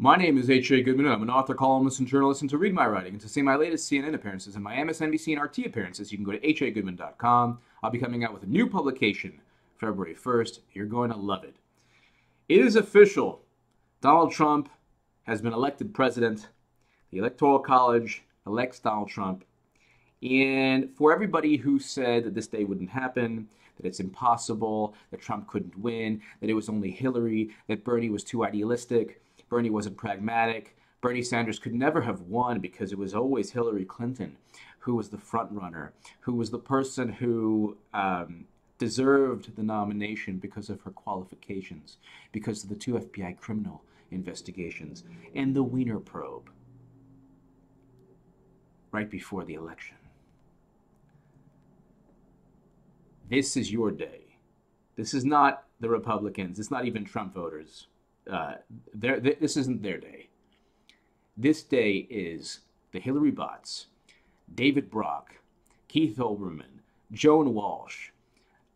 My name is H.A. Goodman, and I'm an author, columnist, and journalist, and to read my writing and to see my latest CNN appearances and my MSNBC and RT appearances, you can go to hagoodman.com. I'll be coming out with a new publication February 1st. You're going to love it. It is official. Donald Trump has been elected president. The Electoral College elects Donald Trump. And for everybody who said that this day wouldn't happen, that it's impossible, that Trump couldn't win, that it was only Hillary, that Bernie was too idealistic, Bernie wasn't pragmatic, Bernie Sanders could never have won because it was always Hillary Clinton who was the front runner, who was the person who deserved the nomination because of her qualifications, because of the two FBI criminal investigations, and the Wiener probe right before the election. This is your day. This is not the Republicans. It's not even Trump voters. This isn't their day. This day is the Hillary bots, David Brock, Keith Olbermann, Joan Walsh,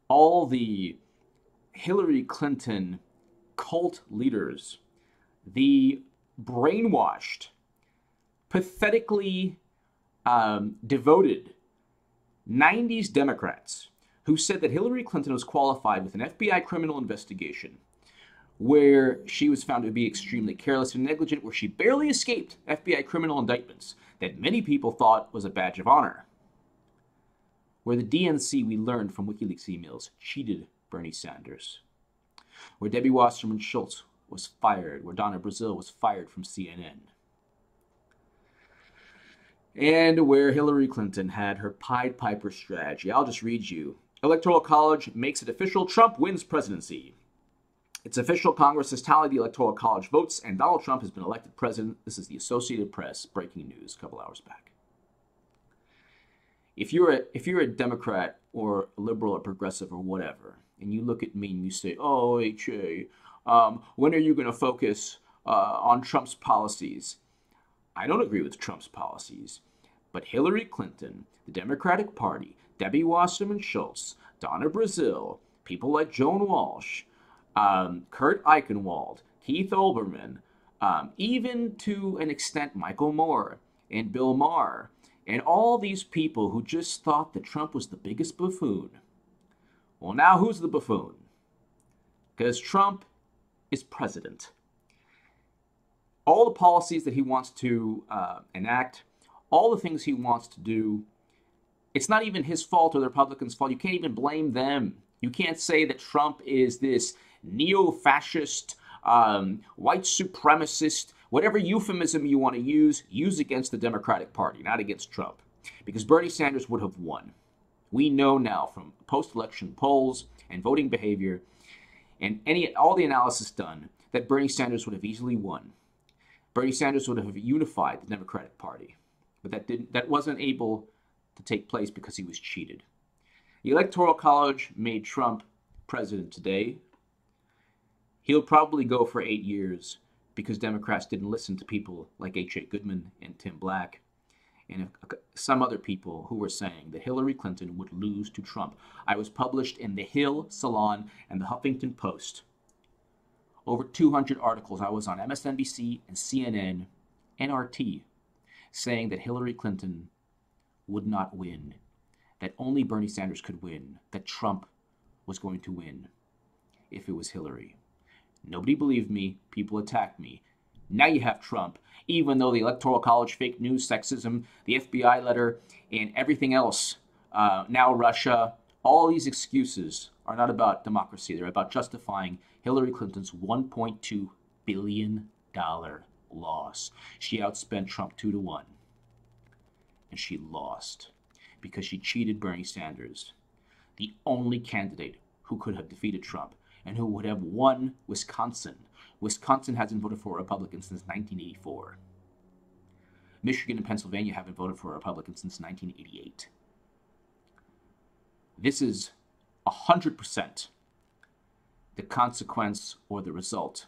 all the Hillary Clinton cult leaders, the brainwashed, pathetically devoted 90s Democrats who said that Hillary Clinton was qualified with an FBI criminal investigation where she was found to be extremely careless and negligent, where she barely escaped FBI criminal indictments that many people thought was a badge of honor, where the DNC, we learned from WikiLeaks emails, cheated Bernie Sanders, where Debbie Wasserman Schultz was fired, where Donna Brazile was fired from CNN, and where Hillary Clinton had her Pied Piper strategy. I'll just read you. Electoral College makes it official. Trump wins presidency. It's official. Congress has tallied the Electoral College votes, and Donald Trump has been elected president. This is the Associated Press breaking news a couple hours back. If you're a Democrat or a liberal or progressive or whatever, and you look at me and you say, "Oh, H.A., when are you going to focus on Trump's policies?" I don't agree with Trump's policies, but Hillary Clinton, the Democratic Party, Debbie Wasserman Schultz, Donna Brazile, people like Joan Walsh, Kurt Eichenwald, Keith Olbermann, even to an extent Michael Moore and Bill Maher, and all these people who just thought that Trump was the biggest buffoon. Well, now who's the buffoon? Because Trump is president. All the policies that he wants to enact, all the things he wants to do, it's not even his fault or the Republicans' fault. You can't even blame them. You can't say that Trump is this neo-fascist, white supremacist, whatever euphemism you want to use against the Democratic Party, not against Trump. Because Bernie Sanders would have won. We know now from post-election polls and voting behavior and all the analysis done that Bernie Sanders would have easily won. Bernie Sanders would have unified the Democratic Party. But that wasn't able to take place because he was cheated. The Electoral College made Trump president today. He'll probably go for 8 years because Democrats didn't listen to people like H.A. Goodman and Tim Black and some other people who were saying that Hillary Clinton would lose to Trump. I was published in The Hill, Salon, and The Huffington Post. Over 200 articles. I was on MSNBC and CNN and RT saying that Hillary Clinton would not win, that only Bernie Sanders could win, that Trump was going to win if it was Hillary. Nobody believed me. People attacked me. Now you have Trump, even though the Electoral College, fake news, sexism, the F.B.I. letter, and everything else, now Russia, all these excuses are not about democracy. They're about justifying Hillary Clinton's $1.2 billion loss. She outspent Trump 2-1. And she lost because she cheated Bernie Sanders, the only candidate who could have defeated Trump and who would have won Wisconsin. Wisconsin hasn't voted for a Republican since 1984. Michigan and Pennsylvania haven't voted for a Republican since 1988. This is 100% the consequence or the result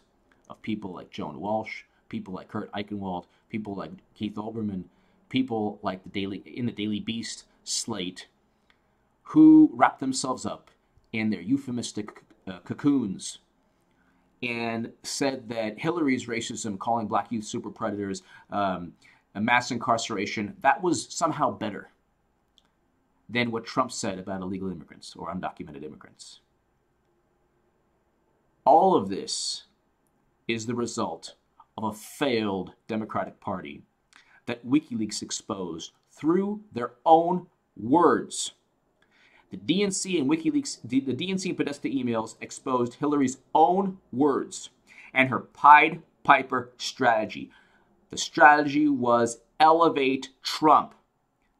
of people like Joan Walsh, people like Kurt Eichenwald, people like Keith Olbermann, people like the Daily Beast slate, who wrap themselves up in their euphemistic cocoons and said that Hillary's racism, calling black youth super predators, mass incarceration, that was somehow better than what Trump said about illegal immigrants or undocumented immigrants. All of this is the result of a failed Democratic Party that WikiLeaks exposed through their own words. The DNC and WikiLeaks, the DNC and Podesta emails exposed Hillary's own words and her Pied Piper strategy. The strategy was elevate Trump.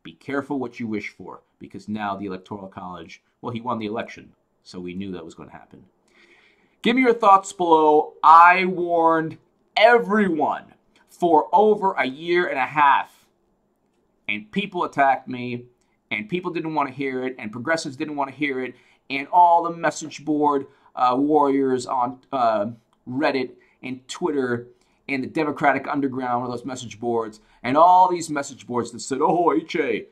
Be careful what you wish for, because now the Electoral College, well, he won the election, so we knew that was going to happen. Give me your thoughts below. I warned everyone for over a year and a half, and people attacked me, and people didn't want to hear it, and progressives didn't want to hear it, and all the message board warriors on Reddit and Twitter and the Democratic underground of those message boards, and all these message boards that said, oh, HA,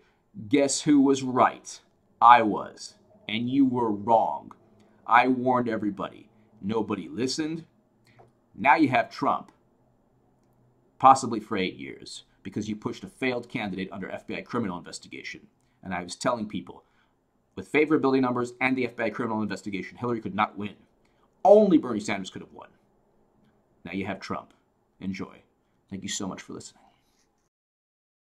guess who was right? I was, and you were wrong. I warned everybody. Nobody listened. Now you have Trump, possibly for 8 years, because you pushed a failed candidate under FBI criminal investigation. And I was telling people, with favorability numbers and the FBI criminal investigation, Hillary could not win. Only Bernie Sanders could have won. Now you have Trump. Enjoy. Thank you so much for listening.